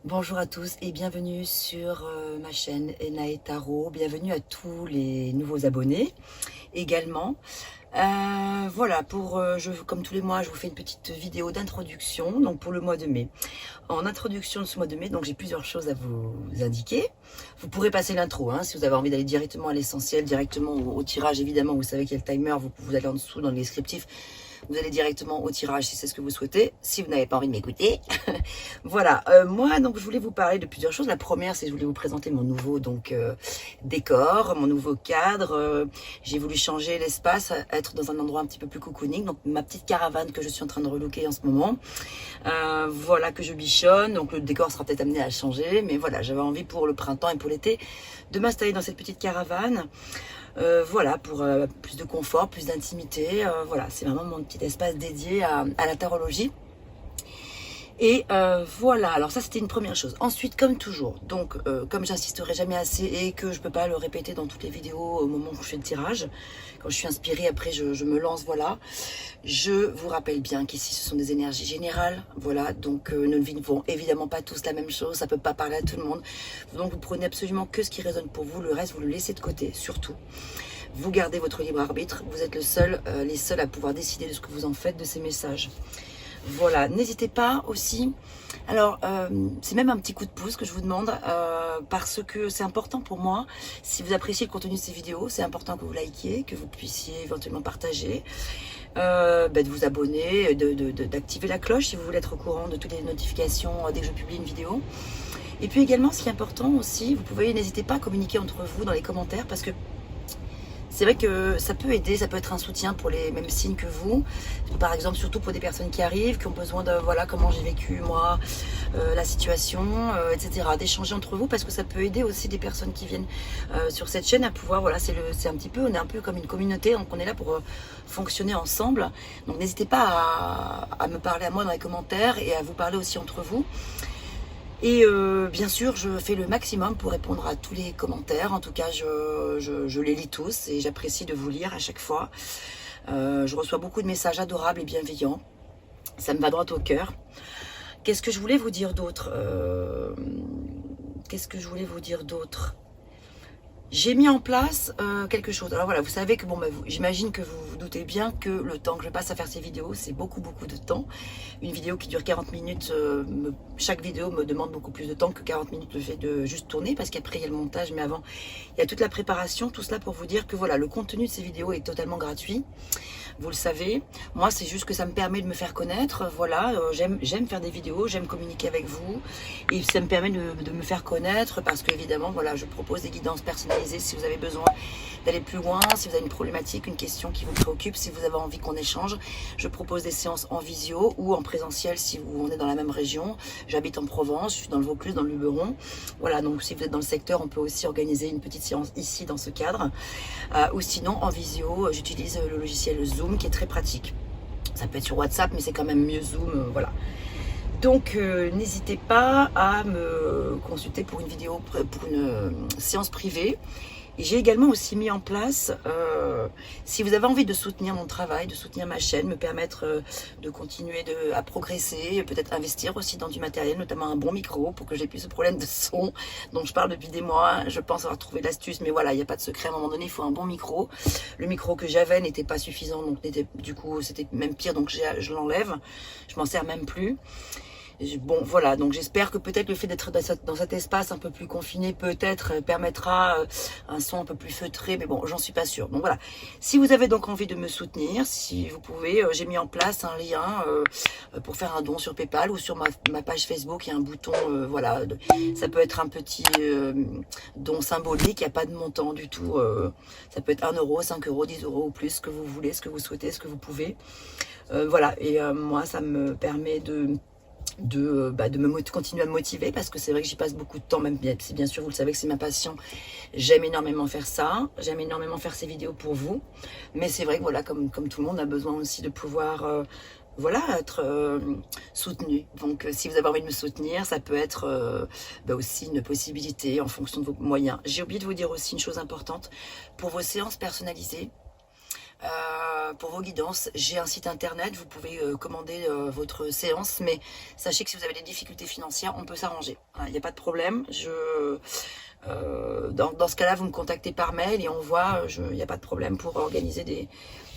Bonjour à tous et bienvenue sur ma chaîne Enae Tarot. Bienvenue à tous les nouveaux abonnés également. Voilà, comme tous les mois, je vous fais une petite vidéo d'introduction donc pour le mois de mai. En introduction de ce mois de mai, donc j'ai plusieurs choses à vous indiquer. Vous pourrez passer l'intro si vous avez envie d'aller directement à l'essentiel, directement au tirage. Évidemment, vous savez qu'il y a le timer, vous allez en dessous dans le descriptif. Vous allez directement au tirage si c'est ce que vous souhaitez, si vous n'avez pas envie de m'écouter. Voilà, moi donc je voulais vous parler de plusieurs choses. La première, c'est que je voulais vous présenter mon nouveau décor, mon nouveau cadre. J'ai voulu changer l'espace, être dans un endroit un petit peu plus cocooning. Donc ma petite caravane que je suis en train de relooker en ce moment. Voilà, que je bichonne. Donc le décor sera peut-être amené à changer. Mais voilà, j'avais envie pour le printemps et pour l'été de m'installer dans cette petite caravane. Voilà, pour plus de confort, plus d'intimité. Voilà, c'est vraiment mon petit espace dédié à la tarologie. Et voilà, alors ça c'était une première chose. Ensuite, comme toujours, donc comme j'insisterai jamais assez et que je peux pas le répéter dans toutes les vidéos au moment où je fais le tirage, quand je suis inspirée, après je me lance, voilà. Je vous rappelle bien qu'ici ce sont des énergies générales, voilà, donc nous ne vivons évidemment pas tous la même chose, ça peut pas parler à tout le monde. Donc vous prenez absolument que ce qui résonne pour vous, le reste vous le laissez de côté, surtout. Vous gardez votre libre arbitre, vous êtes les seuls à pouvoir décider de ce que vous en faites de ces messages. Voilà, n'hésitez pas aussi. Alors, c'est même un petit coup de pouce que je vous demande parce que c'est important pour moi. Si vous appréciez le contenu de ces vidéos, c'est important que vous likiez, que vous puissiez éventuellement partager, de vous abonner, d'activer la cloche si vous voulez être au courant de toutes les notifications dès que je publie une vidéo. Et puis également, ce qui est important aussi, vous pouvez, n'hésitez pas à communiquer entre vous dans les commentaires parce que c'est vrai que ça peut aider, ça peut être un soutien pour les mêmes signes que vous. Par exemple, surtout pour des personnes qui arrivent, qui ont besoin de, voilà, comment j'ai vécu moi, la situation, etc. D'échanger entre vous parce que ça peut aider aussi des personnes qui viennent sur cette chaîne à pouvoir, voilà, c'est un petit peu, on est un peu comme une communauté, donc on est là pour fonctionner ensemble. Donc n'hésitez pas à me parler à moi dans les commentaires et à vous parler aussi entre vous. Et bien sûr, je fais le maximum pour répondre à tous les commentaires. En tout cas, je les lis tous et j'apprécie de vous lire à chaque fois. Je reçois beaucoup de messages adorables et bienveillants. Ça me va droit au cœur. Qu'est-ce que je voulais vous dire d'autre Qu'est-ce que je voulais vous dire d'autre J'ai mis en place quelque chose. Alors voilà, vous savez que, bon, j'imagine que vous vous doutez bien que le temps que je passe à faire ces vidéos, c'est beaucoup de temps. Une vidéo qui dure 40 minutes, chaque vidéo me demande beaucoup plus de temps que 40 minutes le fait de juste tourner, parce qu'après il y a le montage, mais avant, il y a toute la préparation, tout cela pour vous dire que voilà, le contenu de ces vidéos est totalement gratuit. Vous le savez, moi c'est juste que ça me permet de me faire connaître, voilà, j'aime faire des vidéos, j'aime communiquer avec vous et ça me permet de me faire connaître parce que évidemment, voilà, je propose des guidances personnalisées si vous avez besoin d'aller plus loin, si vous avez une problématique, une question qui vous préoccupe, si vous avez envie qu'on échange, je propose des séances en visio ou en présentiel si on est dans la même région. J'habite en Provence, je suis dans le Vaucluse, dans le Luberon, voilà, donc si vous êtes dans le secteur, on peut aussi organiser une petite séance ici dans ce cadre, ou sinon en visio, j'utilise le logiciel Zoom qui est très pratique. Ça peut être sur WhatsApp, mais c'est quand même mieux Zoom, voilà. Donc n'hésitez pas à me consulter pour une vidéo, pour une séance privée. Et j'ai également aussi mis en place, si vous avez envie de soutenir mon travail, de soutenir ma chaîne, me permettre de continuer à progresser, peut-être investir aussi dans du matériel, notamment un bon micro pour que j'ai plus ce problème de son dont je parle depuis des mois. Je pense avoir trouvé l'astuce, mais voilà, il n'y a pas de secret. À un moment donné, il faut un bon micro. Le micro que j'avais n'était pas suffisant, donc du coup, c'était même pire, donc je l'enlève. Je m'en sers même plus. Bon, voilà, donc j'espère que peut-être le fait d'être dans cet espace un peu plus confiné, peut-être permettra un son un peu plus feutré, mais bon, j'en suis pas sûre. Donc voilà, si vous avez donc envie de me soutenir, si vous pouvez, j'ai mis en place un lien pour faire un don sur PayPal ou sur ma page Facebook, il y a un bouton, voilà, ça peut être un petit don symbolique, il n'y a pas de montant du tout, ça peut être 1 euro, 5 euros, 10 euros ou plus, ce que vous voulez, ce que vous souhaitez, ce que vous pouvez. Voilà, et moi, ça me permet de continuer à me motiver parce que c'est vrai que j'y passe beaucoup de temps, même si bien sûr vous le savez que c'est ma passion. J'aime énormément faire ça, j'aime énormément faire ces vidéos pour vous, mais c'est vrai que voilà, comme tout le monde a besoin aussi de pouvoir voilà, être soutenu. Donc si vous avez envie de me soutenir, ça peut être aussi une possibilité en fonction de vos moyens. J'ai oublié de vous dire aussi une chose importante, pour vos séances personnalisées, pour vos guidances. J'ai un site internet, vous pouvez commander votre séance, mais sachez que si vous avez des difficultés financières, on peut s'arranger. Il n'y a pas de problème. Dans ce cas-là, vous me contactez par mail et on voit, il n'y a pas de problème pour organiser des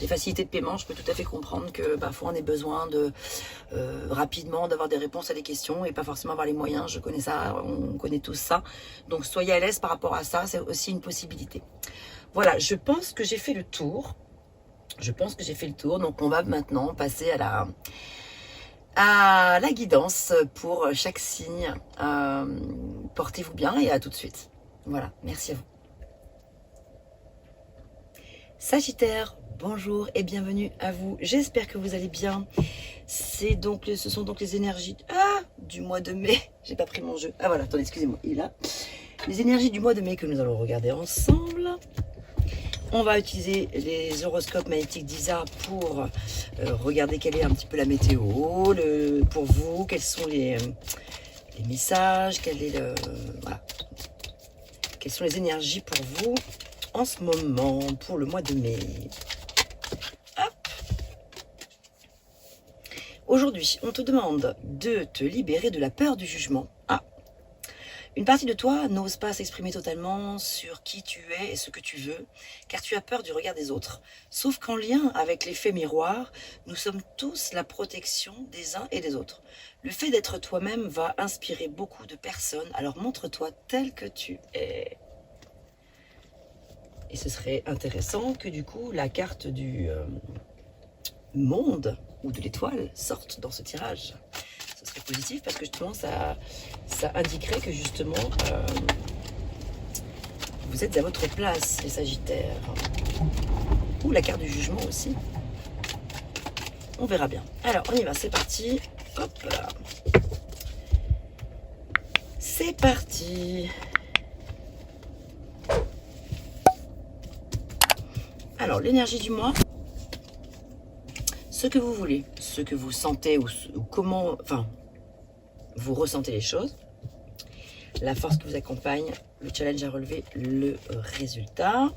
facilités de paiement. Je peux tout à fait comprendre que parfois on ait besoin de rapidement d'avoir des réponses à des questions et pas forcément avoir les moyens. Je connais ça, on connaît tous ça. Donc soyez à l'aise par rapport à ça, c'est aussi une possibilité. Voilà, je pense que j'ai fait le tour. Donc on va maintenant passer à la guidance pour chaque signe. Portez-vous bien et à tout de suite. Voilà, merci à vous. Sagittaire, bonjour et bienvenue à vous. J'espère que vous allez bien. Ce sont donc les énergies du mois de mai. J'ai pas pris mon jeu. Ah voilà, attendez, excusez-moi, il est là. Les énergies du mois de mai que nous allons regarder ensemble. On va utiliser les horoscopes magnétiques d'Isa pour regarder quelle est un petit peu la météo pour vous, quels sont les messages, voilà. Quelles sont les énergies pour vous en ce moment, pour le mois de mai. Hop. Aujourd'hui, on te demande de te libérer de la peur du jugement. Une partie de toi n'ose pas s'exprimer totalement sur qui tu es et ce que tu veux, car tu as peur du regard des autres. Sauf qu'en lien avec l'effet miroir, nous sommes tous la protection des uns et des autres. Le fait d'être toi-même va inspirer beaucoup de personnes, alors montre-toi tel que tu es. Et ce serait intéressant que du coup la carte du monde ou de l'étoile sorte dans ce tirage. Ce serait positif parce que justement ça indiquerait que justement vous êtes à votre place, les Sagittaires. Ou la carte du jugement aussi. On verra bien. Alors on y va, c'est parti. Hop là. C'est parti. Alors l'énergie du mois. Ce que vous voulez, ce que vous sentez ou comment, enfin, vous ressentez les choses, la force qui vous accompagne, le challenge à relever, le résultat.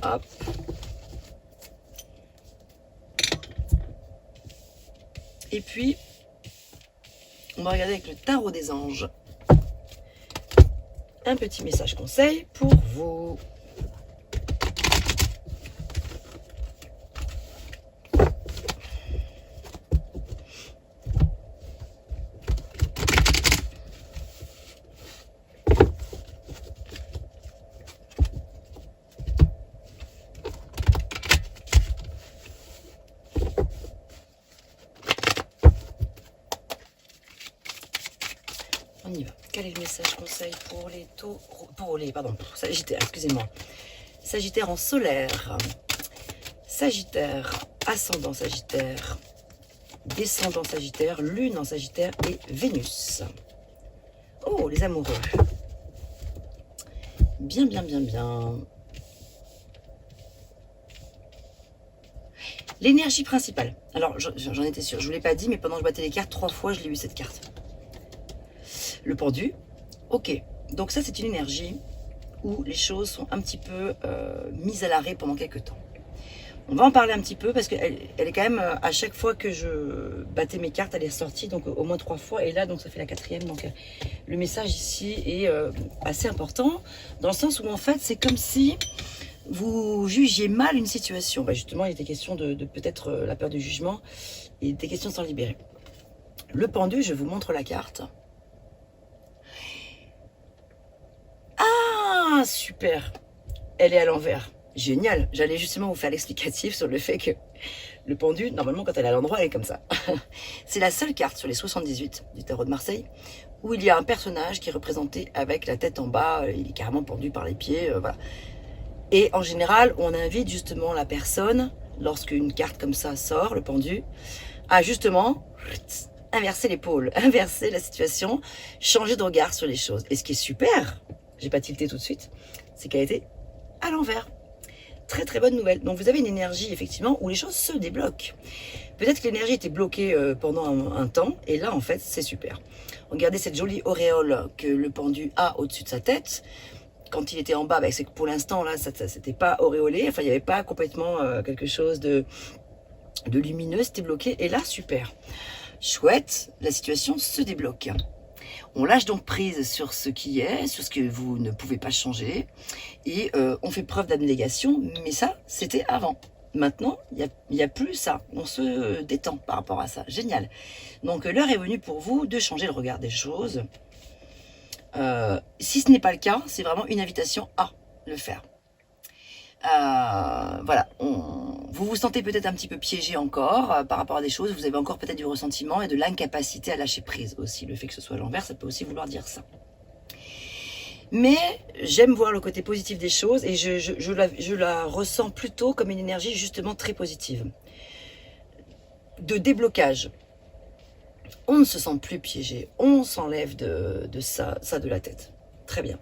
Hop. Et puis, on va regarder avec le tarot des anges. Un petit message conseil pour vous. On y va. Quel est le message conseil pour les Sagittaires, excusez-moi. Sagittaire en solaire. Sagittaire, ascendant Sagittaire. Descendant Sagittaire, lune en Sagittaire et Vénus. Oh, les amoureux. Bien, bien, bien, bien. L'énergie principale. Alors, j'en étais sûre. Je ne vous l'ai pas dit, mais pendant que je battais les cartes, 3 fois, je l'ai eu cette carte. Le pendu. Ok. Donc ça, c'est une énergie où les choses sont un petit peu mises à l'arrêt pendant quelques temps. On va en parler un petit peu parce qu'elle est quand même, à chaque fois que je battais mes cartes, elle est ressortie, donc au moins 3 fois. Et là, donc ça fait la 4e. Donc le message ici est assez important, dans le sens où en fait, c'est comme si vous jugiez mal une situation. Bah, justement, il était question de peut-être la peur du jugement. Il était question de s'en libérer. Le pendu, je vous montre la carte. Ah, super. Elle est à l'envers. Génial. J'allais justement vous faire l'explicatif sur le fait que le pendu, normalement, quand elle est à l'endroit, elle est comme ça. C'est la seule carte sur les 78 du tarot de Marseille où il y a un personnage qui est représenté avec la tête en bas. Il est carrément pendu par les pieds. Voilà. Et en général, on invite justement la personne, lorsqu'une carte comme ça sort, le pendu, à justement inverser l'épaule, inverser la situation, changer de regard sur les choses. Et ce qui est super, j'ai pas tilté tout de suite, c'est qu'elle a été à l'envers. Très très bonne nouvelle. Donc vous avez une énergie effectivement où les choses se débloquent. Peut-être que l'énergie était bloquée pendant un temps, et là en fait c'est super. Regardez cette jolie auréole que le pendu a au-dessus de sa tête. quand il était en bas, c'est que pour l'instant, là, ça c'était pas auréolé. Enfin, il n'y avait pas complètement quelque chose de lumineux, c'était bloqué. Et là, super. Chouette, la situation se débloque. On lâche donc prise sur ce qui est, sur ce que vous ne pouvez pas changer. Et on fait preuve d'abnégation, mais ça, c'était avant. Maintenant, il n'y a plus ça. On se détend par rapport à ça. Génial. Donc, l'heure est venue pour vous de changer le regard des choses. Si ce n'est pas le cas, c'est vraiment une invitation à le faire. Voilà, vous vous sentez peut-être un petit peu piégé encore par rapport à des choses, vous avez encore peut-être du ressentiment et de l'incapacité à lâcher prise aussi. Le fait que ce soit à l'envers, ça peut aussi vouloir dire ça. Mais j'aime voir le côté positif des choses et je la ressens plutôt comme une énergie justement très positive. De déblocage. On ne se sent plus piégé, on s'enlève de ça de la tête. Très bien.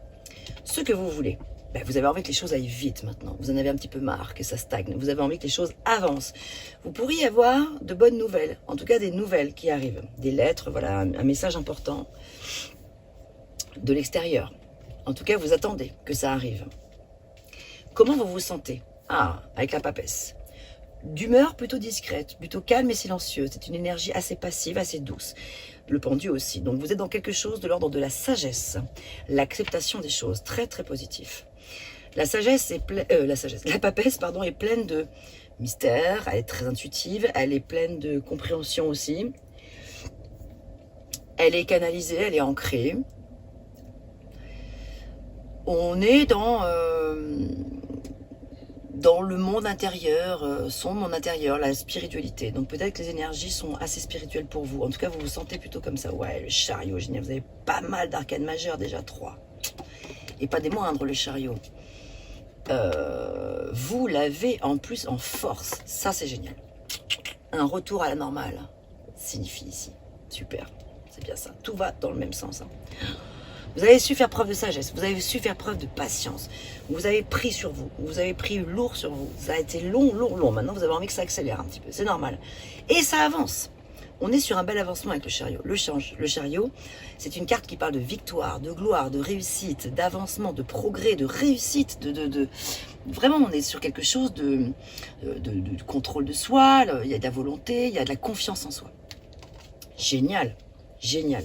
Ce que vous voulez. Vous avez envie que les choses aillent vite maintenant. Vous en avez un petit peu marre, que ça stagne. Vous avez envie que les choses avancent. Vous pourriez avoir de bonnes nouvelles. En tout cas, des nouvelles qui arrivent. Des lettres, voilà, un message important de l'extérieur. En tout cas, vous attendez que ça arrive. Comment vous vous sentez? Avec la papesse. D'humeur plutôt discrète, plutôt calme et silencieuse. C'est une énergie assez passive, assez douce. Le pendu aussi. Donc vous êtes dans quelque chose de l'ordre de la sagesse. L'acceptation des choses. Très très positif. La sagesse est la papesse, pardon, est pleine de mystère. Elle est très intuitive. Elle est pleine de compréhension aussi. Elle est canalisée, elle est ancrée. On est dans le monde intérieur, son monde intérieur, la spiritualité. Donc peut-être que les énergies sont assez spirituelles pour vous. En tout cas, vous vous sentez plutôt comme ça. Ouais, le chariot, génial. Vous avez pas mal d'arcanes majeures, déjà 3. Et pas des moindres, le chariot. Vous l'avez en plus en force. Ça, c'est génial. Un retour à la normale signifie ici. Super, c'est bien ça. Tout va dans le même sens. Vous avez su faire preuve de sagesse, vous avez su faire preuve de patience, vous avez pris sur vous, vous avez pris lourd sur vous, ça a été long. Maintenant vous avez envie que ça accélère un petit peu, c'est normal. Et ça avance. On est sur un bel avancement avec le chariot. Le chariot, c'est une carte qui parle de victoire, de gloire, de réussite, d'avancement, de progrès, de réussite, Vraiment, on est sur quelque chose de contrôle de soi, il y a de la volonté, il y a de la confiance en soi. Génial, génial.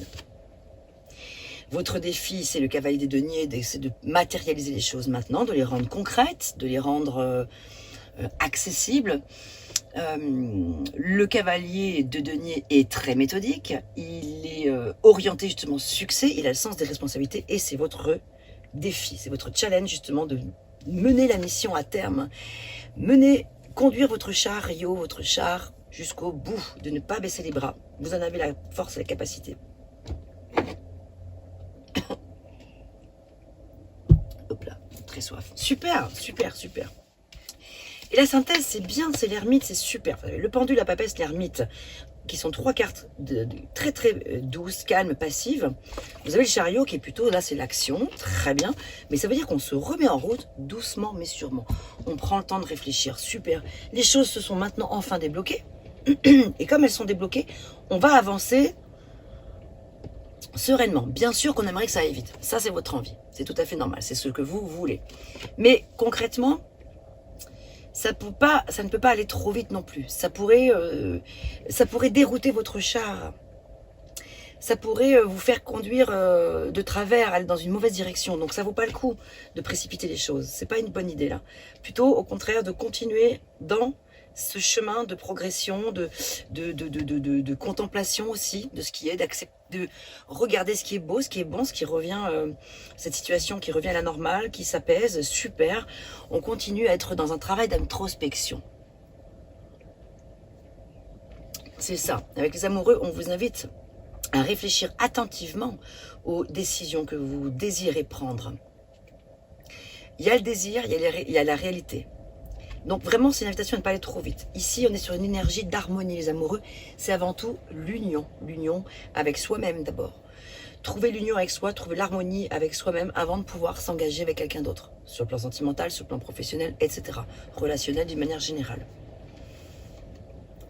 Votre défi, c'est le cavalier des deniers, c'est de matérialiser les choses maintenant, de les rendre concrètes, de les rendre accessibles. Le cavalier de denier est très méthodique, il est orienté justement succès, il a le sens des responsabilités et c'est votre défi, c'est votre challenge justement de mener la mission à terme, conduire votre chariot, votre char jusqu'au bout, de ne pas baisser les bras. Vous en avez la force et la capacité. Hop là, très soif. Super, super, super. Et la synthèse, c'est bien, c'est l'ermite, c'est super. Le pendu, la papesse, l'ermite, qui sont 3 cartes très très douces, calmes, passives. Vous avez le chariot qui est plutôt, là c'est l'action, très bien. Mais ça veut dire qu'on se remet en route doucement mais sûrement. On prend le temps de réfléchir, super. Les choses se sont maintenant enfin débloquées. Et comme elles sont débloquées, on va avancer sereinement. Bien sûr qu'on aimerait que ça aille vite. Ça, c'est votre envie. C'est tout à fait normal. C'est ce que vous voulez. Mais concrètement, ça ne peut pas aller trop vite non plus. Ça pourrait dérouter votre char. Ça pourrait vous faire conduire de travers, aller dans une mauvaise direction. Donc ça vaut pas le coup de précipiter les choses. C'est pas une bonne idée là. Plutôt au contraire de continuer dans ce chemin de progression, de contemplation aussi, de ce qui est, de regarder ce qui est beau, ce qui est bon, ce qui revient, cette situation qui revient à la normale, qui s'apaise, super. On continue à être dans un travail d'introspection. C'est ça. Avec les amoureux, on vous invite à réfléchir attentivement aux décisions que vous désirez prendre. Il y a le désir, il y a la réalité. Donc vraiment, c'est une invitation à ne pas aller trop vite. Ici, on est sur une énergie d'harmonie, les amoureux. C'est avant tout l'union. L'union avec soi-même d'abord. Trouver l'union avec soi, trouver l'harmonie avec soi-même avant de pouvoir s'engager avec quelqu'un d'autre. Sur le plan sentimental, sur le plan professionnel, etc. Relationnel d'une manière générale.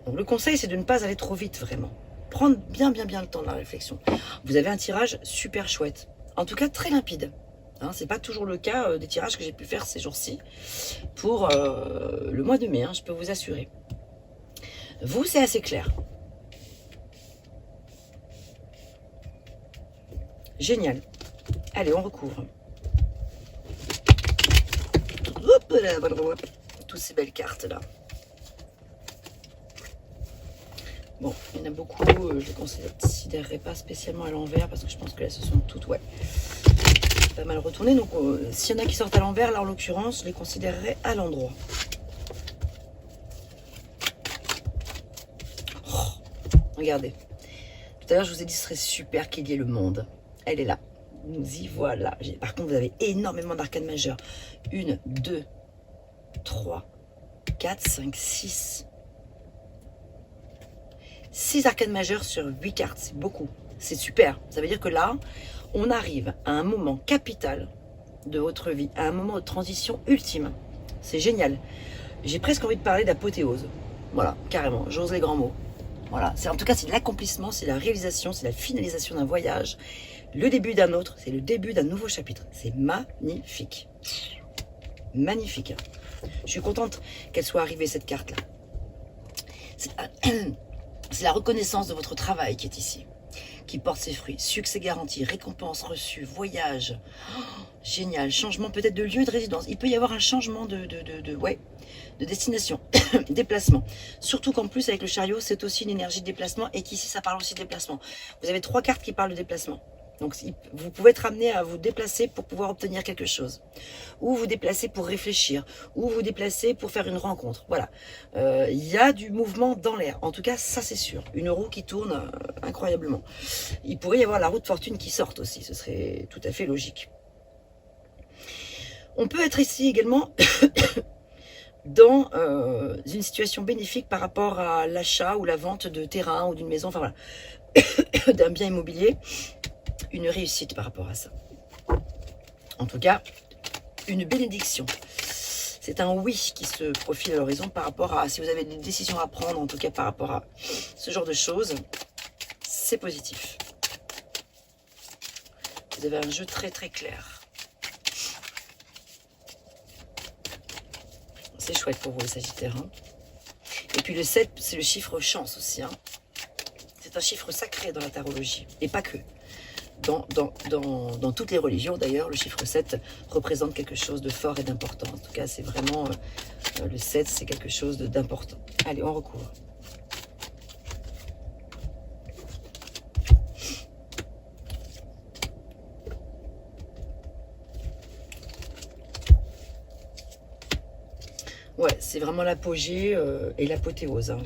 Donc le conseil, c'est de ne pas aller trop vite, vraiment. Prendre bien le temps de la réflexion. Vous avez un tirage super chouette. En tout cas, très limpide. Hein, c'est pas toujours le cas des tirages que j'ai pu faire ces jours-ci pour le mois de mai, hein, je peux vous assurer. Vous, c'est assez clair. Génial. Allez, on recouvre. Hop là, toutes ces belles cartes là. Bon, il y en a beaucoup, je ne les considérerai pas spécialement à l'envers parce que je pense que là ce sont toutes, ouais, pas mal retournées. Donc s'il y en a qui sortent à l'envers, là en l'occurrence, je les considérerai à l'endroit. Oh, regardez. Tout à l'heure, je vous ai dit ce serait super qu'il y ait le monde. Elle est là. Nous y voilà. Par contre, vous avez énormément d'arcades majeures. 1, 2, 3, 4, 5, 6. 6 arcades majeures sur 8 cartes. C'est beaucoup. C'est super. Ça veut dire que là, on arrive à un moment capital de votre vie, à un moment de transition ultime. C'est génial. J'ai presque envie de parler d'apothéose. Voilà, carrément. J'ose les grands mots. Voilà, en tout cas, c'est l'accomplissement, c'est la réalisation, c'est la finalisation d'un voyage, le début d'un autre, c'est le début d'un nouveau chapitre. C'est magnifique. Magnifique. Je suis contente qu'elle soit arrivée, cette carte-là. C'est la reconnaissance de votre travail qui est ici, qui porte ses fruits. Succès garanti, récompense reçue, voyage. Oh, génial. Changement peut-être de lieu de résidence. Il peut y avoir un changement de destination, déplacement. Surtout qu'en plus, avec le chariot, c'est aussi une énergie de déplacement et qu'ici, ça parle aussi de déplacement. Vous avez 3 cartes qui parlent de déplacement. Donc, vous pouvez être amené à vous déplacer pour pouvoir obtenir quelque chose. Ou vous déplacer pour réfléchir. Ou vous déplacer pour faire une rencontre. Voilà. Il y a du mouvement dans l'air. En tout cas, ça, c'est sûr. Une roue qui tourne incroyablement. Il pourrait y avoir la roue de fortune qui sorte aussi. Ce serait tout à fait logique. On peut être ici également dans une situation bénéfique par rapport à l'achat ou la vente de terrain ou d'une maison, enfin voilà, d'un bien immobilier. Une réussite par rapport à ça. En tout cas, une bénédiction. C'est un oui qui se profile à l'horizon par rapport à, si vous avez des décisions à prendre, en tout cas par rapport à ce genre de choses, c'est positif. Vous avez un jeu très très clair. C'est chouette pour vous les Sagittaires. Hein. Et puis le 7, c'est le chiffre chance aussi. Hein. C'est un chiffre sacré dans la tarologie. Et pas que. Dans toutes les religions, d'ailleurs, le chiffre 7 représente quelque chose de fort et d'important. En tout cas, c'est vraiment... le 7, c'est quelque chose d'important. Allez, on recouvre. Ouais, c'est vraiment l'apogée et l'apothéose, hein,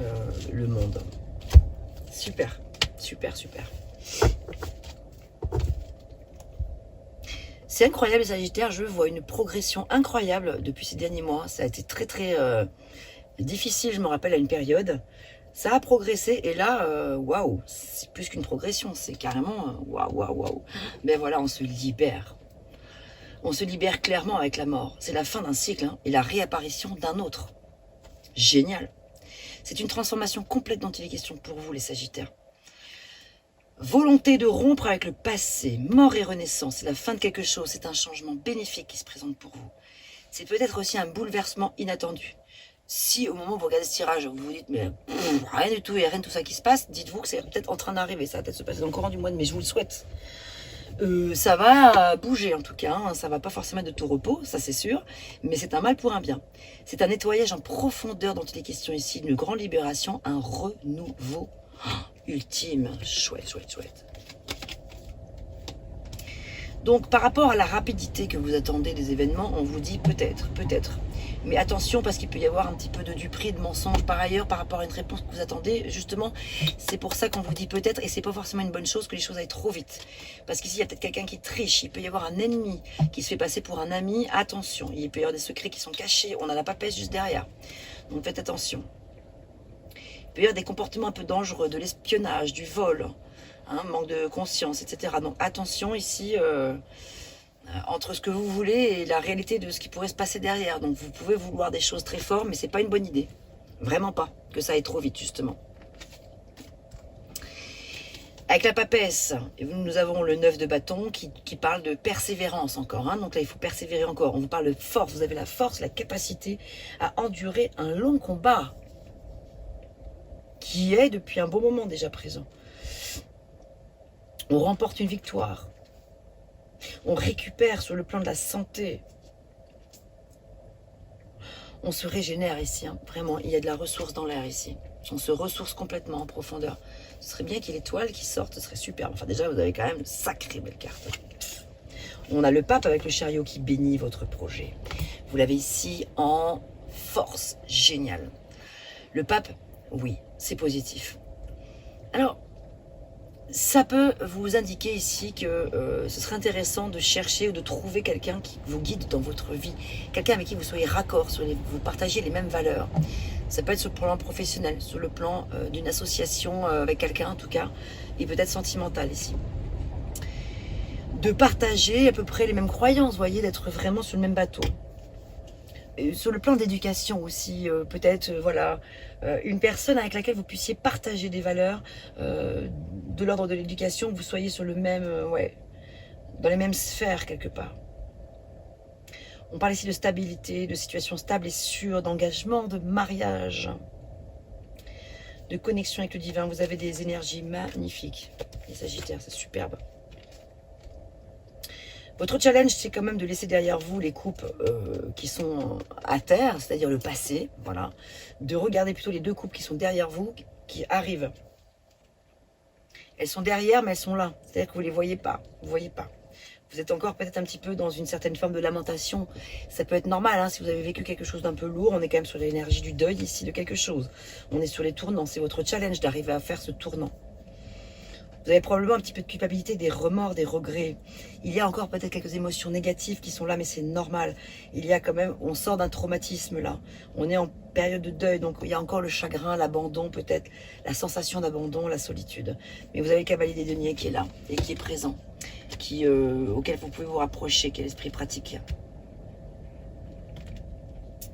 le monde. Super, super, super. C'est incroyable les Sagittaires, je vois une progression incroyable depuis ces derniers mois. Ça a été très très difficile, je me rappelle à une période. Ça a progressé et là, waouh, c'est plus qu'une progression, c'est carrément waouh, waouh, waouh. Ben voilà, on se libère. On se libère clairement avec la mort. C'est la fin d'un cycle hein, et la réapparition d'un autre. Génial. C'est une transformation complète dont il est question pour vous les Sagittaires. Volonté de rompre avec le passé, mort et renaissance, c'est la fin de quelque chose, c'est un changement bénéfique qui se présente pour vous. C'est peut-être aussi un bouleversement inattendu. Si au moment où vous regardez ce tirage, vous vous dites mais rien du tout, il n'y a rien de tout ça qui se passe, dites-vous que c'est peut-être en train d'arriver, ça va peut-être se passer dans le courant du mois de mai, je vous le souhaite. Ça va bouger en tout cas, hein, ça va pas forcément être de tout repos, ça c'est sûr, mais c'est un mal pour un bien. C'est un nettoyage en profondeur dont il est question ici, une grande libération, un renouveau. Ultime, chouette, chouette, chouette. Donc par rapport à la rapidité que vous attendez des événements, on vous dit peut-être, peut-être. Mais attention parce qu'il peut y avoir un petit peu de duperie, de mensonge par ailleurs par rapport à une réponse que vous attendez. Justement, c'est pour ça qu'on vous dit peut-être et c'est pas forcément une bonne chose que les choses aillent trop vite. Parce qu'ici, il y a peut-être quelqu'un qui triche, il peut y avoir un ennemi qui se fait passer pour un ami. Attention, il peut y avoir des secrets qui sont cachés, on a la papesse juste derrière. Donc faites attention. Il peut y avoir des comportements un peu dangereux, de l'espionnage, du vol, hein, manque de conscience, etc. Donc attention ici, entre ce que vous voulez et la réalité de ce qui pourrait se passer derrière. Donc vous pouvez vouloir des choses très fortes, mais c'est pas une bonne idée. Vraiment pas, que ça aille trop vite justement. Avec la papesse, nous avons le 9 de bâton qui parle de persévérance encore. Hein. Donc là, il faut persévérer encore. On vous parle de force. Vous avez la force, la capacité à endurer un long combat qui est depuis un bon moment déjà présent. On remporte une victoire. On récupère sur le plan de la santé. On se régénère ici. Hein. Vraiment, il y a de la ressource dans l'air ici. On se ressource complètement en profondeur. Ce serait bien qu'il y ait l'étoile qui sorte, ce serait super. Enfin déjà, vous avez quand même une sacrée belle carte. On a le pape avec le chariot qui bénit votre projet. Vous l'avez ici en force. Génial. Le pape, oui, c'est positif. Alors, ça peut vous indiquer ici que ce serait intéressant de chercher ou de trouver quelqu'un qui vous guide dans votre vie. Quelqu'un avec qui vous soyez raccord, vous partagez les mêmes valeurs. Ça peut être sur le plan professionnel, sur le plan d'une association avec quelqu'un en tout cas, et peut-être sentimental ici. De partager à peu près les mêmes croyances, vous voyez, d'être vraiment sur le même bateau. Et sur le plan d'éducation aussi, peut-être, voilà, une personne avec laquelle vous puissiez partager des valeurs de l'ordre de l'éducation, que vous soyez sur le même, ouais, dans les mêmes sphères quelque part. On parle ici de stabilité, de situation stable et sûre, d'engagement, de mariage, de connexion avec le divin. Vous avez des énergies magnifiques. Les Sagittaires, c'est superbe. Votre challenge, c'est quand même de laisser derrière vous les coupes qui sont à terre, c'est-à-dire le passé, voilà. De regarder plutôt les deux coupes qui sont derrière vous, qui arrivent. Elles sont derrière, mais elles sont là. C'est-à-dire que vous ne les voyez pas. Vous voyez pas. Vous êtes encore peut-être un petit peu dans une certaine forme de lamentation. Ça peut être normal, hein, si vous avez vécu quelque chose d'un peu lourd. On est quand même sur l'énergie du deuil ici de quelque chose. On est sur les tournants. C'est votre challenge d'arriver à faire ce tournant. Vous avez probablement un petit peu de culpabilité, des remords, des regrets. Il y a encore peut-être quelques émotions négatives qui sont là, mais c'est normal. Il y a quand même, on sort d'un traumatisme là. On est en période de deuil, donc il y a encore le chagrin, l'abandon peut-être, la sensation d'abandon, la solitude. Mais vous avez le cavalier des deniers qui est là et qui est présent, auquel vous pouvez vous rapprocher, qui est l'esprit pratique,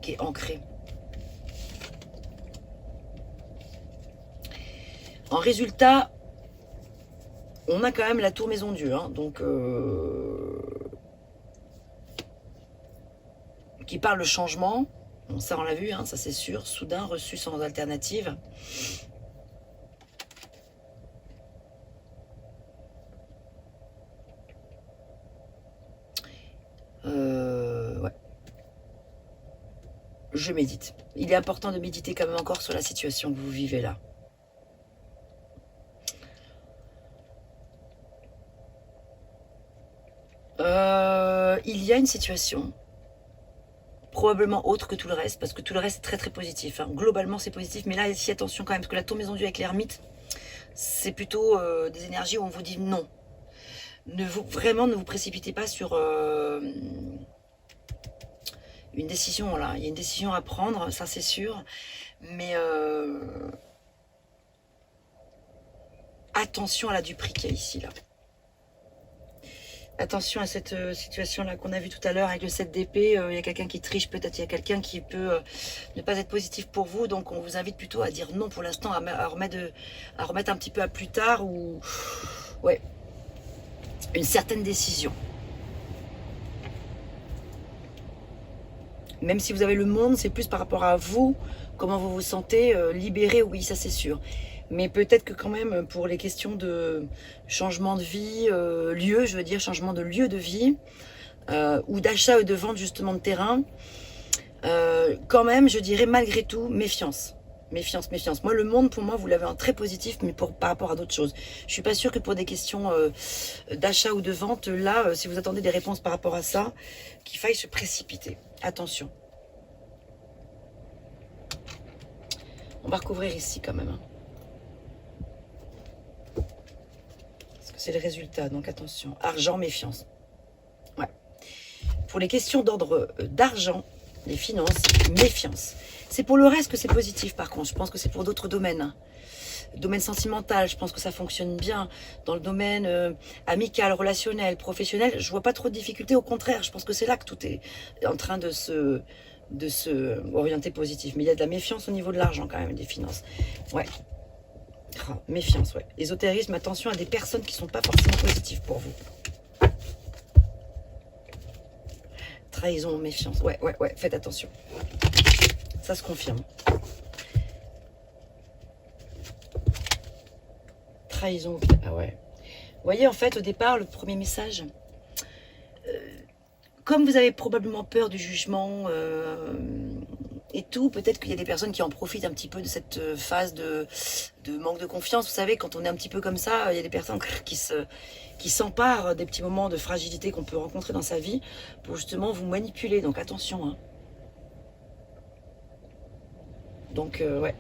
qui est ancré. En résultat, on a quand même la tour Maison Dieu, hein, donc qui parle de changement. Bon, ça on l'a vu, hein, ça c'est sûr. Soudain, reçu sans alternative. Ouais. Je médite. Il est important de méditer quand même encore sur la situation que vous vivez là. Il y a une situation probablement autre que tout le reste, parce que tout le reste est très très positif, hein. Globalement c'est positif, mais là ici attention quand même, parce que la tour Maison Dieu avec l'ermite, c'est plutôt des énergies où on vous dit non. Vraiment ne vous précipitez pas sur une décision là. Il y a une décision à prendre, ça c'est sûr, mais attention à la duperie qu'il y a ici là. Attention à cette situation-là qu'on a vue tout à l'heure avec le 7 d'épée. Il y a quelqu'un qui triche, peut-être il y a quelqu'un qui peut ne pas être positif pour vous. Donc on vous invite plutôt à dire non pour l'instant, à remettre un petit peu à plus tard. Ou ouais, une certaine décision. Même si vous avez le monde, c'est plus par rapport à vous, comment vous vous sentez libéré, oui, ça c'est sûr. Mais peut-être que quand même, pour les questions de changement de vie, je veux dire changement de lieu de vie, ou d'achat ou de vente justement de terrain, quand même, je dirais malgré tout, méfiance. Méfiance, méfiance. Moi, le monde, pour moi, vous l'avez en très positif, mais par rapport à d'autres choses. Je suis pas sûre que pour des questions d'achat ou de vente, là, si vous attendez des réponses par rapport à ça, qu'il faille se précipiter. Attention. On va recouvrir ici quand même, hein. C'est le résultat, donc attention. Argent, méfiance. Ouais. Pour les questions d'ordre d'argent, les finances, méfiance. C'est pour le reste que c'est positif par contre. Je pense que c'est pour d'autres domaines. Domaine sentimental, je pense que ça fonctionne bien. Dans le domaine amical, relationnel, professionnel, je vois pas trop de difficultés. Au contraire, je pense que c'est là que tout est en train de se orienter positif. Mais il y a de la méfiance au niveau de l'argent quand même, des finances. Ouais. Oh, méfiance, ouais. Ésotérisme, attention à des personnes qui ne sont pas forcément positives pour vous. Trahison, méfiance. Ouais, ouais, ouais, faites attention. Ça se confirme. Trahison, ah ouais. Vous voyez, en fait, au départ, le premier message, comme vous avez probablement peur du jugement et tout, peut-être qu'il y a des personnes qui en profitent un petit peu de cette phase de manque de confiance. Vous savez, quand on est un petit peu comme ça, il y a des personnes qui s'emparent des petits moments de fragilité qu'on peut rencontrer dans sa vie pour justement vous manipuler. Donc attention. Hein. Donc ouais.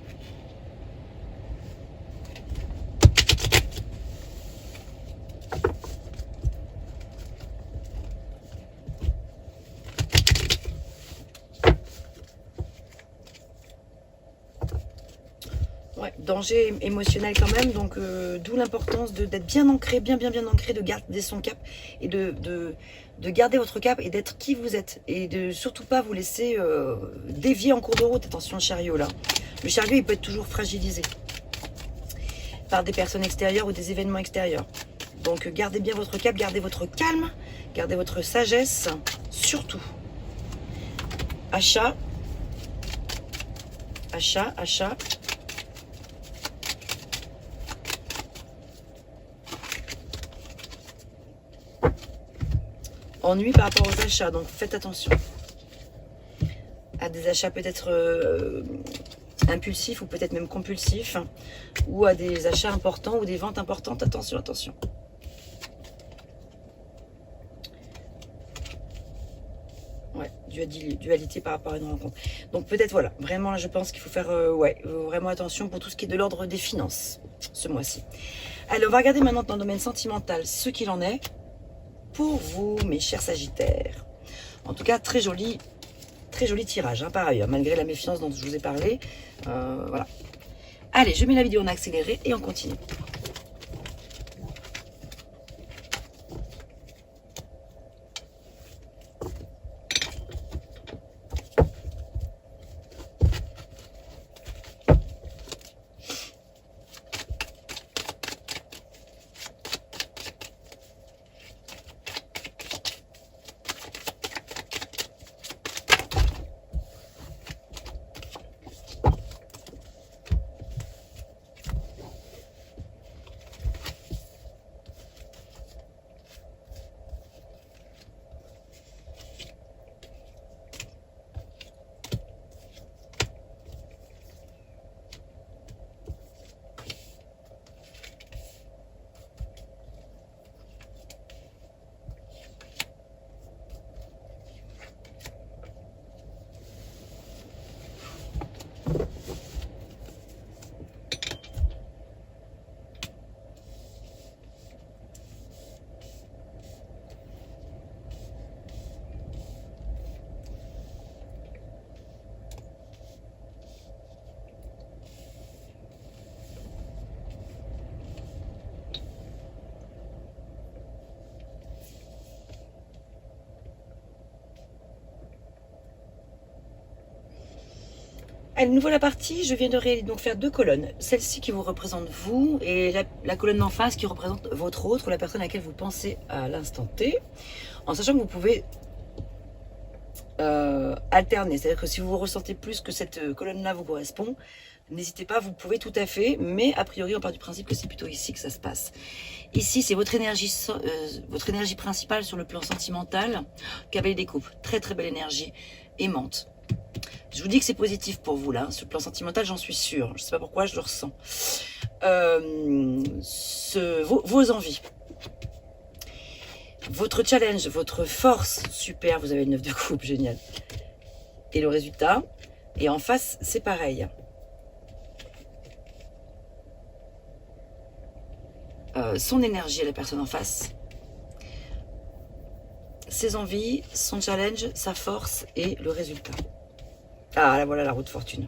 Ouais, danger émotionnel quand même, donc d'où l'importance d'être bien ancré, bien ancré, de garder son cap et de garder votre cap et d'être qui vous êtes et de surtout pas vous laisser dévier en cours de route. Attention le chariot là. Le chariot il peut être toujours fragilisé par des personnes extérieures ou des événements extérieurs. Donc gardez bien votre cap, gardez votre calme, gardez votre sagesse, surtout. Achat, achat, achat. Ennui par rapport aux achats, donc faites attention à des achats peut-être impulsifs ou peut-être même compulsifs, ou à des achats importants ou des ventes importantes. Attention, attention. Ouais, dualité par rapport à une rencontre. Donc peut-être voilà, vraiment là je pense qu'il faut faire vraiment attention pour tout ce qui est de l'ordre des finances ce mois-ci. Allez, on va regarder maintenant dans le domaine sentimental ce qu'il en est pour vous, mes chers Sagittaires. En tout cas, très joli tirage, hein, par ailleurs, malgré la méfiance dont je vous ai parlé. Voilà. Allez, je mets la vidéo en accéléré et on continue. Allez, nous voilà partis. Je viens de donc faire deux colonnes. Celle-ci qui vous représente vous et la colonne d'en face qui représente votre autre ou la personne à laquelle vous pensez à l'instant T. En sachant que vous pouvez alterner. C'est-à-dire que si vous ressentez plus que cette colonne-là vous correspond, n'hésitez pas, vous pouvez tout à fait. Mais a priori, on part du principe que c'est plutôt ici que ça se passe. Ici, c'est votre énergie principale sur le plan sentimental. Cavalier des coupes. Très très belle énergie aimante. Je vous dis que c'est positif pour vous là, sur le plan sentimental, j'en suis sûre. Je ne sais pas pourquoi, je le ressens. Vos envies, votre challenge, votre force, super, vous avez le 9 de coupe, génial. Et le résultat, et en face, c'est pareil. Son énergie à la personne en face, ses envies, son challenge, sa force et le résultat. Ah, là voilà la roue de fortune.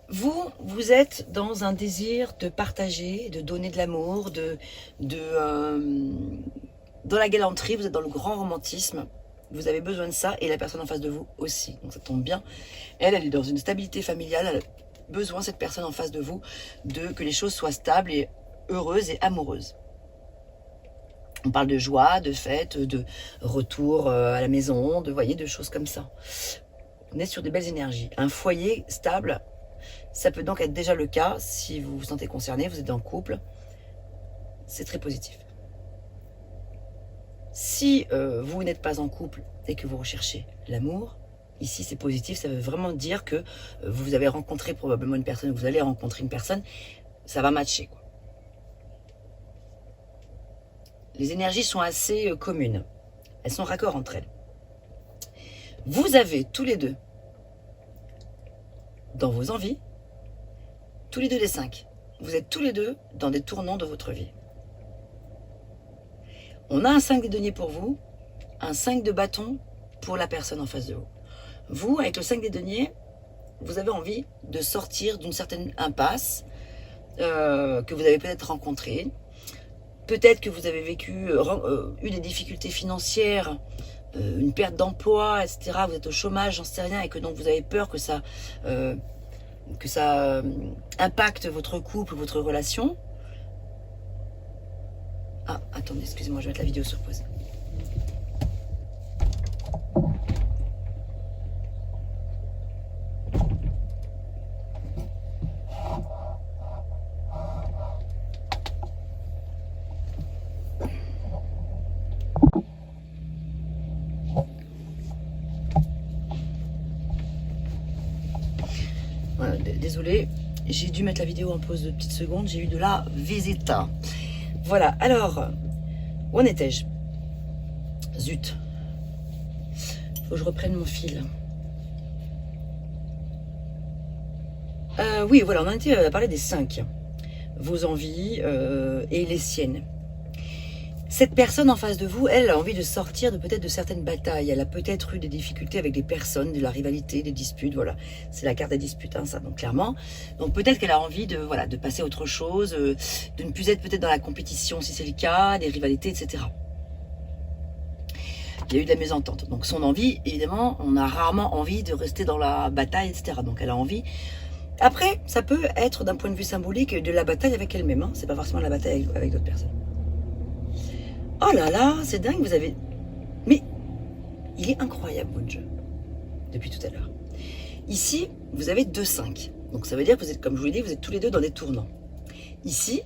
Vous êtes dans un désir de partager, de donner de l'amour, dans la galanterie, vous êtes dans le grand romantisme. Vous avez besoin de ça et la personne en face de vous aussi. Donc ça tombe bien. Elle est dans une stabilité familiale. Elle a besoin, cette personne en face de vous, que les choses soient stables et heureuses et amoureuses. On parle de joie, de fête, de retour à la maison, de choses comme ça. On est sur des belles énergies. Un foyer stable, ça peut donc être déjà le cas si vous vous sentez concerné, vous êtes en couple. C'est très positif. Si vous n'êtes pas en couple et que vous recherchez l'amour, ici c'est positif, ça veut vraiment dire que vous avez rencontré probablement une personne, vous allez rencontrer une personne, ça va matcher, quoi. Les énergies sont assez communes, elles sont raccords entre elles. Vous avez tous les deux, dans vos envies, tous les deux les 5, vous êtes tous les deux dans des tournants de votre vie. On a un 5 de denier pour vous, un 5 de bâton pour la personne en face de vous. Vous, avec le 5 des deniers, vous avez envie de sortir d'une certaine impasse que vous avez peut-être rencontrée. Peut-être que vous avez eu des difficultés financières, une perte d'emploi, etc. Vous êtes au chômage, j'en sais rien, et que donc vous avez peur que ça impacte votre couple, votre relation. Ah, attendez, excusez-moi, je vais mettre la vidéo sur pause. Voilà, désolé, j'ai dû mettre la vidéo en pause de petites secondes, j'ai eu de la visite. Voilà, alors, où en étais-je? Zut. Faut que je reprenne mon fil. Oui, voilà, on en était à parler des 5. Vos envies et les siennes. Cette personne en face de vous, elle a envie de sortir peut-être de certaines batailles. Elle a peut-être eu des difficultés avec des personnes, de la rivalité, des disputes. Voilà, c'est la carte des disputes, hein, ça, donc clairement. Donc peut-être qu'elle a envie de passer à autre chose, de ne plus être peut-être dans la compétition si c'est le cas, des rivalités, etc. Il y a eu de la mésentente. Donc son envie, évidemment, on a rarement envie de rester dans la bataille, etc. Donc elle a envie. Après, ça peut être d'un point de vue symbolique de la bataille avec elle-même. Hein. C'est pas forcément la bataille avec d'autres personnes. Oh là là, c'est dingue, vous avez... Mais il est incroyable, votre jeu, depuis tout à l'heure. Ici, vous avez 2-5. Donc ça veut dire que vous êtes, comme je vous l'ai dit, vous êtes tous les deux dans des tournants. Ici,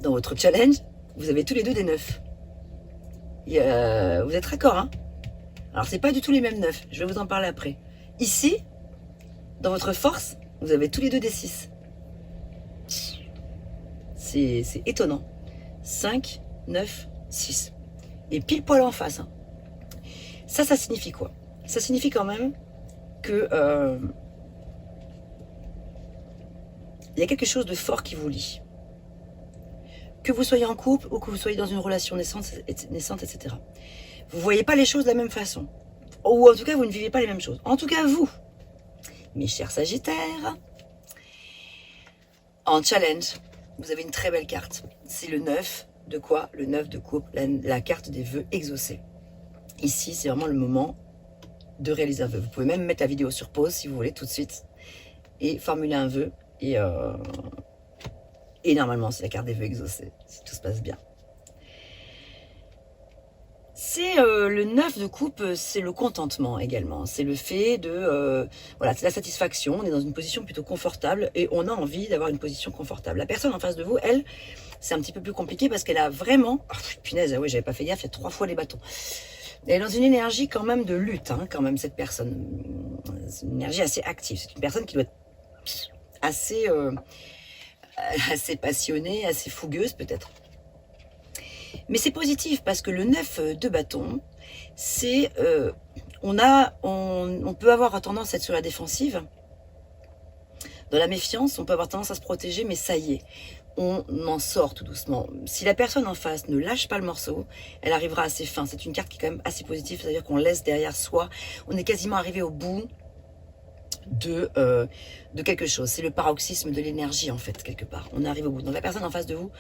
dans votre challenge, vous avez tous les deux des 9. Vous êtes raccord, hein? Alors, c'est pas du tout les mêmes 9. Je vais vous en parler après. Ici, dans votre force, vous avez tous les deux des 6. C'est étonnant. 5, 9, 6. Et pile poil en face. Hein. Ça signifie quoi? Ça signifie quand même que il y a quelque chose de fort qui vous lie. Que vous soyez en couple ou que vous soyez dans une relation naissante, etc. Vous ne voyez pas les choses de la même façon. Ou en tout cas, vous ne vivez pas les mêmes choses. En tout cas, vous, mes chers Sagittaires, en challenge, vous avez une très belle carte. C'est le 9 de quoi? Le 9 de coupe, la carte des vœux exaucés. Ici, c'est vraiment le moment de réaliser un vœu. Vous pouvez même mettre la vidéo sur pause si vous voulez tout de suite et formuler un vœu. Et normalement, c'est la carte des vœux exaucés, si tout se passe bien. C'est le 9 de coupe, c'est le contentement également. C'est le fait de... voilà, c'est la satisfaction. On est dans une position plutôt confortable et on a envie d'avoir une position confortable. La personne en face de vous, elle, c'est un petit peu plus compliqué parce qu'elle a vraiment... Oh, punaise, oui, j'avais pas fait gaffe, il y a 3 fois les bâtons. Elle est dans une énergie quand même de lutte, hein, quand même, cette personne. C'est une énergie assez active. C'est une personne qui doit être assez passionnée, assez fougueuse peut-être. Mais c'est positif parce que le 9 de bâton, c'est... on peut avoir tendance à être sur la défensive, dans la méfiance, on peut avoir tendance à se protéger, mais ça y est, on en sort tout doucement. Si la personne en face ne lâche pas le morceau, elle arrivera à ses fins. C'est une carte qui est quand même assez positive, c'est-à-dire qu'on laisse derrière soi, on est quasiment arrivé au bout de quelque chose. C'est le paroxysme de l'énergie, en fait, quelque part. On arrive au bout. Donc la personne en face de vous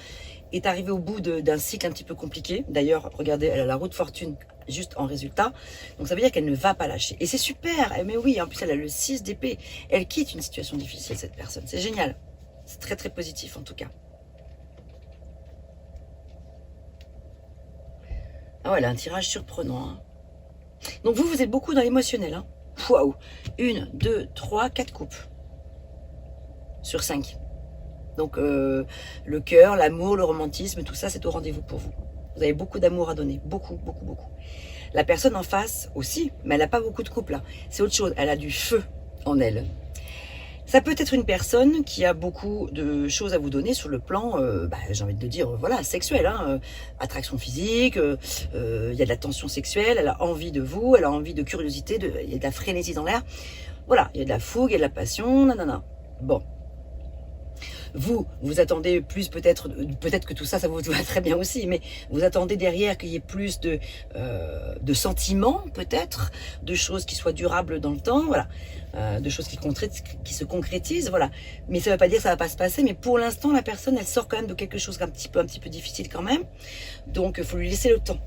est arrivée au bout d'un cycle un petit peu compliqué. D'ailleurs, regardez, elle a la roue de fortune juste en résultat. Donc ça veut dire qu'elle ne va pas lâcher. Et c'est super. Mais oui, en plus, elle a le 6 d'épée. Elle quitte une situation difficile, cette personne. C'est génial. C'est très, très positif, en tout cas. Ah ouais, elle a un tirage surprenant. Hein. Donc vous êtes beaucoup dans l'émotionnel. Hein. Waouh. 1, 2, 3, 4 coupes. Sur 5. Donc le cœur, l'amour, le romantisme, tout ça, c'est au rendez-vous pour vous. Vous avez beaucoup d'amour à donner. Beaucoup, beaucoup, beaucoup. La personne en face aussi, mais elle n'a pas beaucoup de couple là. C'est autre chose. Elle a du feu en elle. Ça peut être une personne qui a beaucoup de choses à vous donner sur le plan, j'ai envie de dire, voilà, sexuel. Hein, attraction physique, il y a de la tension sexuelle, elle a envie de vous, elle a envie de curiosité, il y a de la frénésie dans l'air. Voilà, il y a de la fougue, il y a de la passion, nanana. Bon. Vous attendez plus peut-être que tout ça, ça vous va très bien aussi, mais vous attendez derrière qu'il y ait plus de sentiments peut-être, de choses qui soient durables dans le temps, voilà, de choses qui se concrétisent, voilà. Mais ça ne veut pas dire que ça ne va pas se passer, mais pour l'instant, la personne, elle sort quand même de quelque chose un petit peu difficile quand même, donc il faut lui laisser le temps.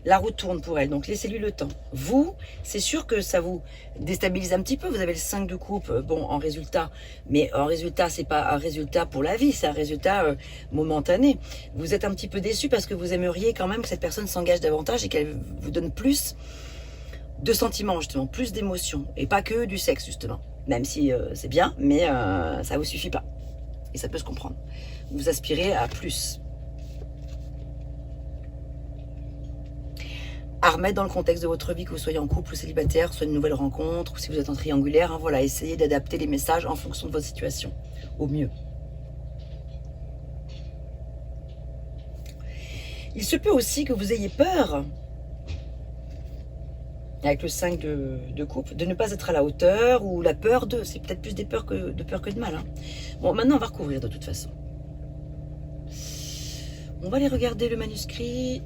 La roue tourne pour elle, donc laissez-lui le temps. Vous, c'est sûr que ça vous déstabilise un petit peu. Vous avez le 5 de coupe, bon, en résultat. Mais en résultat, c'est pas un résultat pour la vie, c'est un résultat momentané. Vous êtes un petit peu déçu parce que vous aimeriez quand même que cette personne s'engage davantage et qu'elle vous donne plus de sentiments, justement, plus d'émotions. Et pas que du sexe, justement. Même si c'est bien, mais ça vous suffit pas. Et ça peut se comprendre. Vous aspirez à plus. À remettre dans le contexte de votre vie, que vous soyez en couple ou célibataire, soit une nouvelle rencontre, ou si vous êtes en triangulaire, hein, voilà, essayez d'adapter les messages en fonction de votre situation, au mieux. Il se peut aussi que vous ayez peur, avec le 5 de coupe, de ne pas être à la hauteur, ou la peur de, c'est peut-être plus de peur que de mal. Hein. Bon, maintenant on va recouvrir de toute façon. On va aller regarder le manuscrit.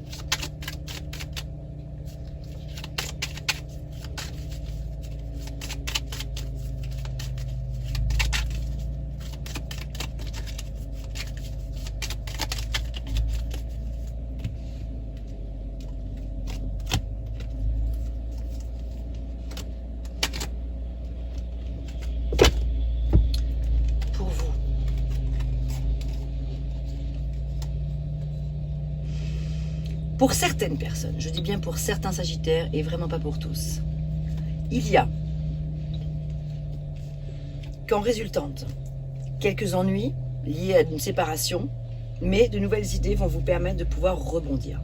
Pour certaines personnes, je dis bien pour certains sagittaires et vraiment pas pour tous, il y a qu'en résultante quelques ennuis liés à une séparation, mais de nouvelles idées vont vous permettre de pouvoir rebondir.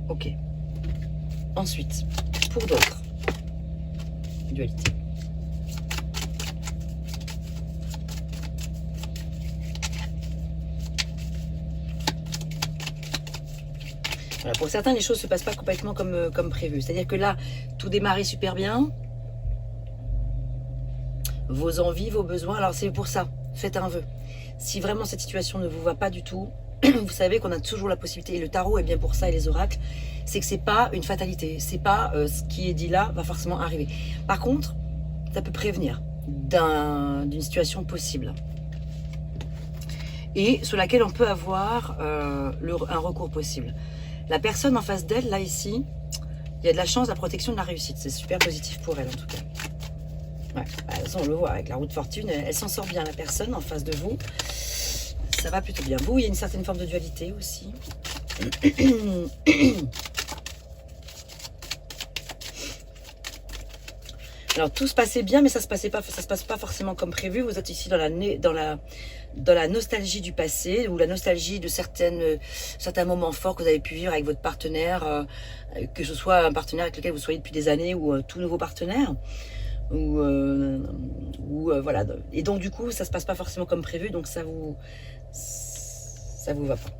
Ok. Ensuite, pour d'autres, dualité. Voilà, pour certains, les choses ne se passent pas complètement comme prévu. C'est-à-dire que là, tout démarrait super bien. Vos envies, vos besoins. Alors c'est pour ça, faites un vœu. Si vraiment cette situation ne vous va pas du tout, vous savez qu'on a toujours la possibilité, et le tarot est bien pour ça, et les oracles, c'est que c'est pas une fatalité. C'est pas ce qui est dit là va forcément arriver. Par contre, ça peut prévenir d'une situation possible. Et sur laquelle on peut avoir un recours possible. La personne en face d'elle, là, ici, il y a de la chance, la protection de la réussite. C'est super positif pour elle, en tout cas. Ouais, bah, de toute façon, on le voit, avec la roue de fortune, elle s'en sort bien, la personne en face de vous. Ça va plutôt bien. Vous, il y a une certaine forme de dualité aussi. Alors, tout se passait bien, mais ça se passe pas forcément comme prévu. Vous êtes ici dans la nostalgie du passé, ou la nostalgie de certains moments forts que vous avez pu vivre avec votre partenaire, que ce soit un partenaire avec lequel vous soyez depuis des années, ou un tout nouveau partenaire. Voilà. Et donc, du coup, ça se passe pas forcément comme prévu, donc ça vous va pas.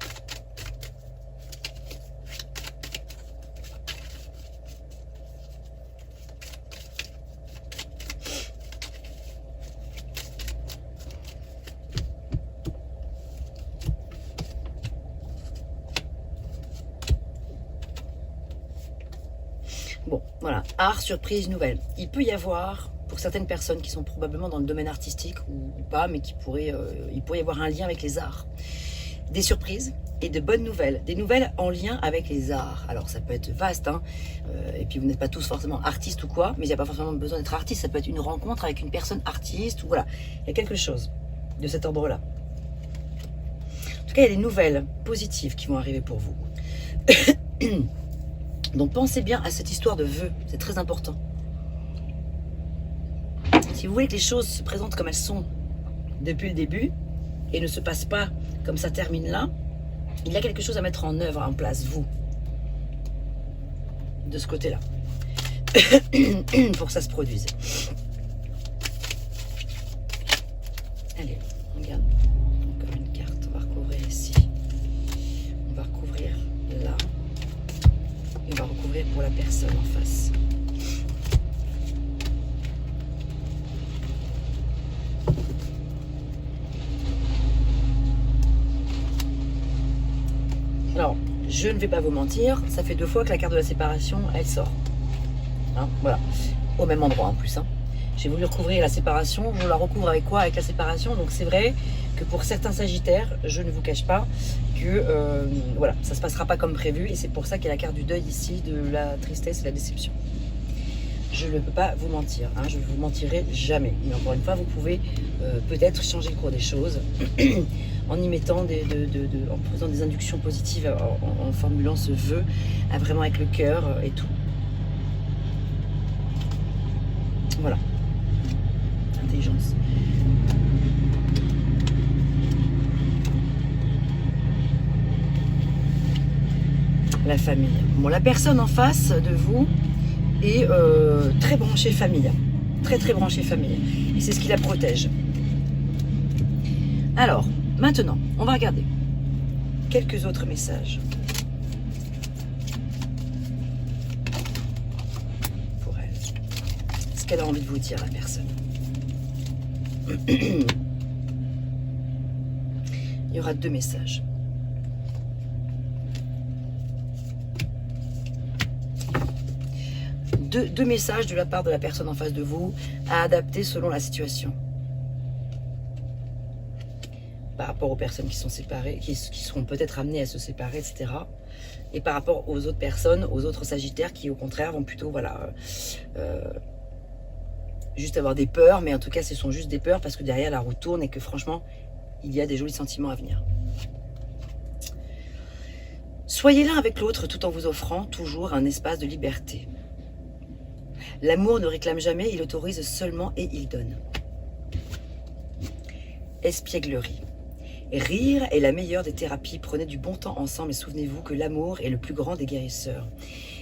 Bon, voilà, art, surprise, nouvelle. Il peut y avoir, pour certaines personnes qui sont probablement dans le domaine artistique ou pas, mais il pourrait y avoir un lien avec les arts, des surprises et de bonnes nouvelles. Des nouvelles en lien avec les arts. Alors ça peut être vaste, hein, et puis vous n'êtes pas tous forcément artistes ou quoi, mais il n'y a pas forcément besoin d'être artiste. Ça peut être une rencontre avec une personne artiste, ou voilà, il y a quelque chose de cet ordre-là. En tout cas, il y a des nouvelles positives qui vont arriver pour vous. Donc pensez bien à cette histoire de vœux, c'est très important. Si vous voulez que les choses se présentent comme elles sont depuis le début et ne se passent pas comme ça termine là, il y a quelque chose à mettre en œuvre, en place, vous, de ce côté-là, pour que ça se produise. Allez, regarde, encore une carte, on va recouvrir ici, on va recouvrir là, et on va recouvrir pour la personne en face. Alors, je ne vais pas vous mentir, ça fait 2 fois que la carte de la séparation, elle sort. Hein, voilà, au même endroit en plus. Hein. J'ai voulu recouvrir la séparation, je la recouvre avec quoi? Avec la séparation. Donc c'est vrai que pour certains sagittaires, je ne vous cache pas que voilà, ça ne se passera pas comme prévu. Et c'est pour ça qu'il y a la carte du deuil ici, de la tristesse et la déception. Je ne peux pas vous mentir, hein, je ne vous mentirai jamais. Mais encore une fois, vous pouvez peut-être changer le cours des choses en y mettant en faisant des inductions positives, en formulant ce vœu, vraiment avec le cœur et tout. Voilà. Intelligence. La famille. Bon, la personne en face de vous est très branchée famille. Très très branchée famille. Et c'est ce qui la protège. Alors, maintenant, on va regarder quelques autres messages. Pour elle. Ce qu'elle a envie de vous dire, la personne. Il y aura 2 messages. Deux messages de la part de la personne en face de vous à adapter selon la situation. Par rapport aux personnes qui sont séparées, qui seront peut-être amenées à se séparer, etc. Et par rapport aux autres personnes, aux autres sagittaires qui au contraire vont plutôt, voilà, juste avoir des peurs, mais en tout cas ce sont juste des peurs parce que derrière la roue tourne et que franchement, il y a des jolis sentiments à venir. Soyez l'un avec l'autre tout en vous offrant toujours un espace de liberté. L'amour ne réclame jamais, il autorise seulement et il donne. Espièglerie. Rire est la meilleure des thérapies. Prenez du bon temps ensemble et souvenez-vous que l'amour est le plus grand des guérisseurs.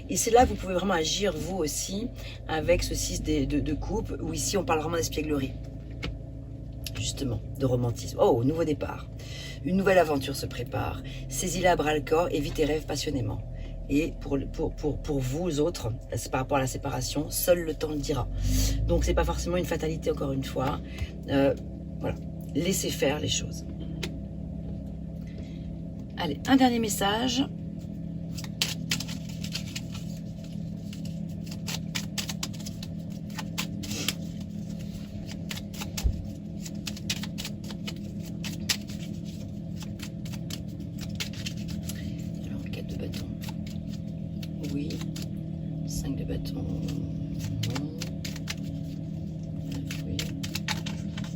Et c'est là que vous pouvez vraiment agir vous aussi avec ce 6 de coupe où ici on parle vraiment d'espièglerie. Justement, de romantisme. Oh, nouveau départ. Une nouvelle aventure se prépare. Saisis-la à bras le corps et vis tes rêves passionnément. Et pour vous autres, c'est par rapport à la séparation, seul le temps le dira. Donc c'est pas forcément une fatalité encore une fois. Voilà, laissez faire les choses. Allez, un dernier message. Alors, 4 de bâton. Oui. 5 de bâton. Non. 9, oui.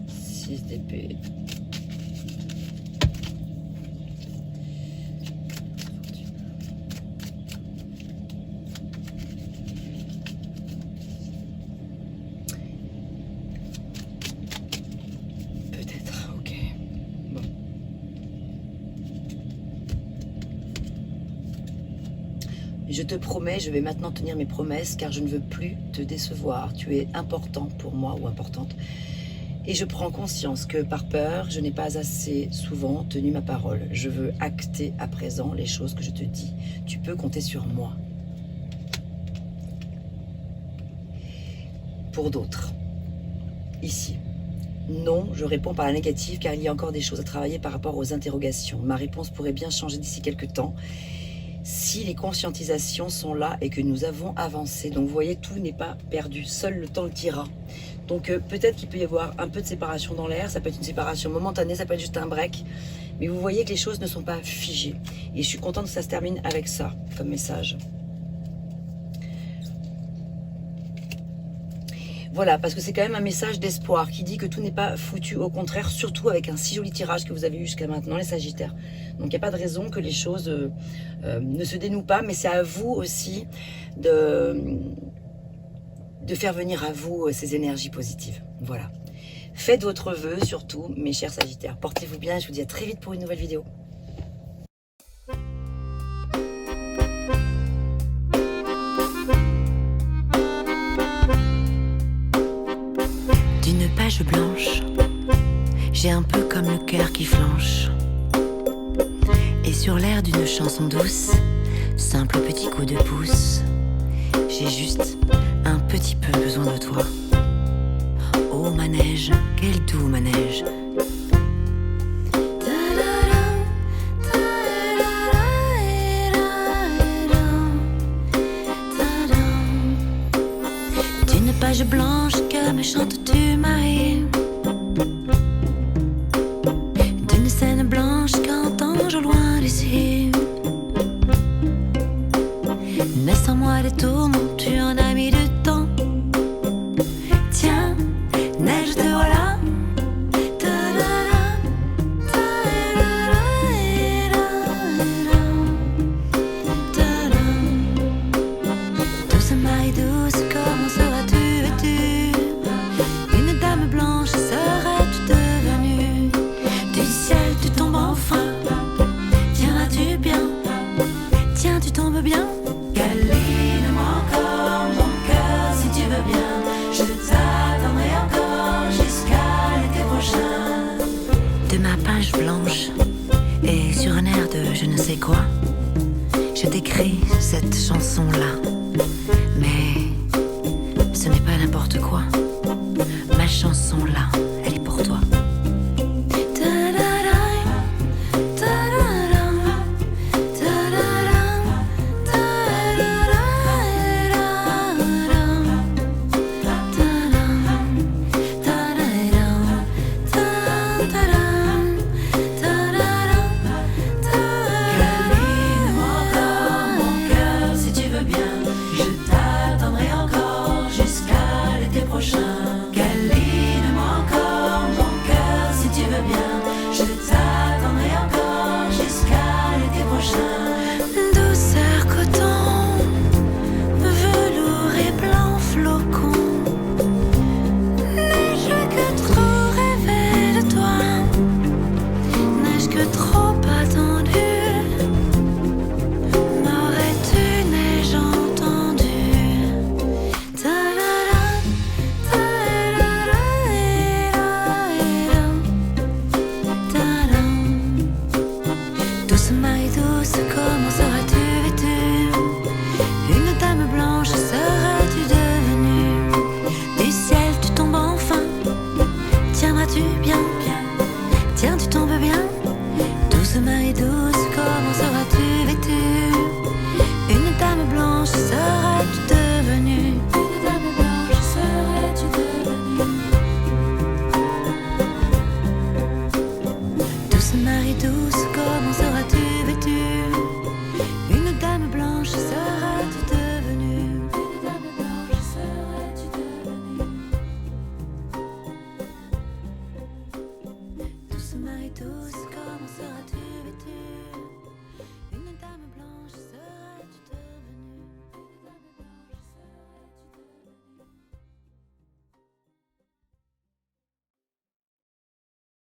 6 d'épée. Je te promets, je vais maintenant tenir mes promesses car je ne veux plus te décevoir. Tu es important pour moi ou importante. Et je prends conscience que par peur, je n'ai pas assez souvent tenu ma parole. Je veux acter à présent les choses que je te dis. Tu peux compter sur moi. Pour d'autres, ici, non, je réponds par la négative car il y a encore des choses à travailler par rapport aux interrogations. Ma réponse pourrait bien changer d'ici quelques temps. si les conscientisations sont là et que nous avons avancé. Donc vous voyez, tout n'est pas perdu, seul le temps le dira. Donc peut-être qu'il peut y avoir un peu de séparation dans l'air, ça peut être une séparation momentanée, ça peut être juste un break, mais vous voyez que les choses ne sont pas figées. Et je suis contente que ça se termine avec ça, comme message. Voilà, parce que c'est quand même un message d'espoir qui dit que tout n'est pas foutu, au contraire, surtout avec un si joli tirage que vous avez eu jusqu'à maintenant, les Sagittaires. Donc il n'y a pas de raison que les choses ne se dénouent pas, mais c'est à vous aussi de faire venir à vous ces énergies positives. Voilà. Faites votre vœu surtout, mes chers Sagittaires. Portez-vous bien, je vous dis à très vite pour une nouvelle vidéo. D'une page blanche, j'ai un peu comme le cœur qui flanche. Et sur l'air d'une chanson douce, simple petit coup de pouce, j'ai juste un petit peu besoin de toi. Oh manège, quel doux manège. D'une page blanche que me chantes-tu Marie, d'une scène blanche qu'entends-je au loin d'ici. Naissent en moi des tourments, tu en as mis du temps. Tiens, neige te voilà. Douce Marie douce, comment seras-tu vêtue? Une dame blanche serais-tu devenue? Du ciel tu tombes enfin. Tiens-tu bien? Tiens, tu tombes bien? Câline-moi encore mon cœur si tu veux bien. Je t'attendrai encore jusqu'à l'été prochain. De ma page blanche et sur un air de je ne sais quoi, je t'écris cette chanson-là.